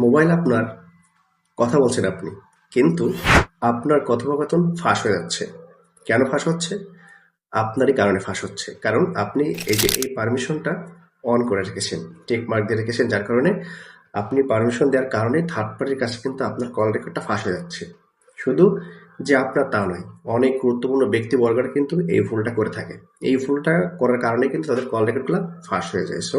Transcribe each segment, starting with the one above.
Mobile আপনার, কথা বলছেন আপনি, কিন্তু আপনার কথোপকথন ফাঁস হয়ে যাচ্ছে। কেন ফাঁস হচ্ছে? আপনারই কারণে ফাঁস হচ্ছে। কারণ আপনি এই পারমিশনটা অন করে রেখেছেন, টিক মার্ক দিয়ে রেখেছেন, যার কারণে আপনি পারমিশন দেওয়ার কারণে থার্ড পার্টির কাছে কিন্তু আপনার কল রেকর্ডটা ফাঁস হয়ে যাচ্ছে। শুধু যে আপনার তা নয়, অনেক গুরুত্বপূর্ণ ব্যক্তিবর্গরা কিন্তু এই ভুলটা করে থাকে। এই ভুলটা করার কারণে কিন্তু তাদের কল রেকর্ডগুলো ফাঁস হয়ে যায়। সো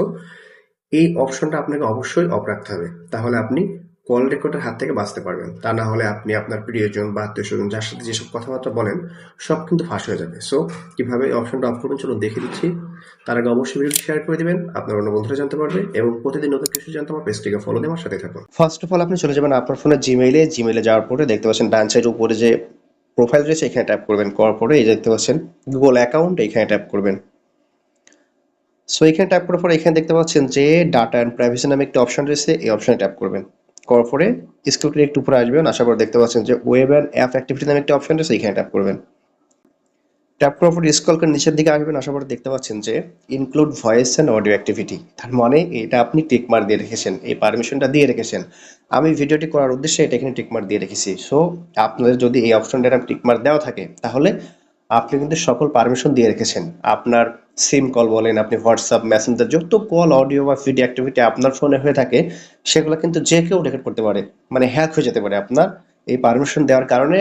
এই অপশনটা আপনাকে অবশ্যই অফ রাখতে হবে, তাহলে আপনি কল রেকর্ডের হাত থেকে বাঁচতে পারবেন। তা না হলে আপনি আপনার প্রিয়জন বা আত্মীয় স্বজন যার সাথে যেসব কথাবার্তা বলেন সব কিন্তু ফাঁস হয়ে যাবে। সো কিভাবে এই অপশনটা অফ করবেন চলুন দেখে দিচ্ছি। তার আগে অবশ্যই ভিডিওটি শেয়ার করে দিবেন, আপনার অন্য বন্ধুরা জানতে পারবে, এবং প্রতিদিন নতুন কিছু জানতে আমার পেজটিকে ফলো দিয়ে আমার সাথে থাকুন। ফার্স্ট অফ অল আপনি চলে যাবেন আপনার ফোনের জিমেইলে যাওয়ার পরে দেখতে পাচ্ছেন ডান সাইড উপরে যে প্রোফাইল রয়েছে এখানে ট্যাপ করবেন, করার পরে এই দেখতে পাচ্ছেন গুগল অ্যাকাউন্ট, এখানে ট্যাপ করবেন। সো এখানে ট্যাপ করার পরে এখানে দেখতে পাচ্ছেন যে ডাটা অ্যান্ড প্রাইভেসি নামে একটা অপশন রয়েছে, এই অপশনে ট্যাপ করবেন। করার পরে স্ক্রল করে একটু উপরে আসবেন, আসার পর দেখতে পাচ্ছেন যে ওয়েব অ্যান্ড অ্যাপ অ্যাক্টিভিটি নামে একটা অপশন রয়েছে, এখানে ট্যাপ করবেন। ট্যাপ করার পর স্ক্রল করে নিচের দিকে আসবেন, আসার পর দেখতে পাচ্ছেন যে include voice and audio activity, তার মানে এটা আপনি টিক মার্ক দিয়ে রেখেছেন, এই পারমিশনটা দিয়ে রেখেছেন। আমি ভিডিওটি করার উদ্দেশ্যে এটা এখানে টিক মার্ক দিয়ে রেখেছি। সো আপনাদের যদি এই অপশনটা টিক মার্ক দেওয়া থাকে তাহলে আপনি কিন্তু সকল পারমিশন দিয়ে রেখেছেন। আপনার সিম কল বলেন, আপনি হোয়াটসঅ্যাপ মেসেঞ্জার, যত কল অডিও বা ভিডিও অ্যাক্টিভিটি আপনার ফোনে হয়ে থাকে সেগুলো কিন্তু যে কেউ রেকর্ড করতে পারে, মানে হ্যাক হয়ে যেতে পারে। আপনার এই পারমিশন দেওয়ার কারণে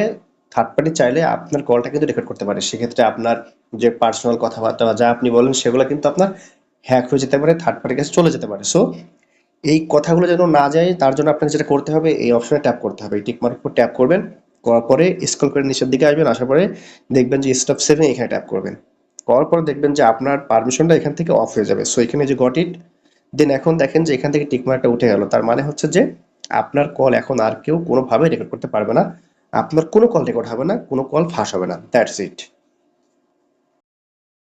থার্ড পার্টি চাইলে আপনার কলটা কিন্তু রেকর্ড করতে পারে। সেক্ষেত্রে আপনার যে পার্সোনাল কথাবার্তা বা যা আপনি বলেন সেগুলো কিন্তু আপনার হ্যাক হয়ে যেতে পারে, থার্ড পার্টির কাছে চলে যেতে পারে। সো এই কথাগুলো যেন না যায় তার জন্য আপনাকে যেটা করতে হবে, এই অপশনে ট্যাপ করতে হবে, এই টিক মার্কের উপর ট্যাপ করবেন। করার পরে স্ক্রল করে নিচের দিকে আসবেন, আসার পরে দেখবেন যে স্টপ সেভিং, এখানে ট্যাপ করবেন। করার পরে দেখবেন যে আপনার পারমিশনটা এখান থেকে অফ হয়ে যাবে। সো এখানে যে গট ইট, দেন এখন দেখেন যে এখান থেকে টিক মার্কটা উঠে গেল, তার মানে হচ্ছে যে আপনার কল এখন আর কেউ কোনোভাবে রেকর্ড করতে পারবে না, আপনার কোনো কল রেকর্ড হবে না, কোনো কল ফাঁস হবে না। That's it.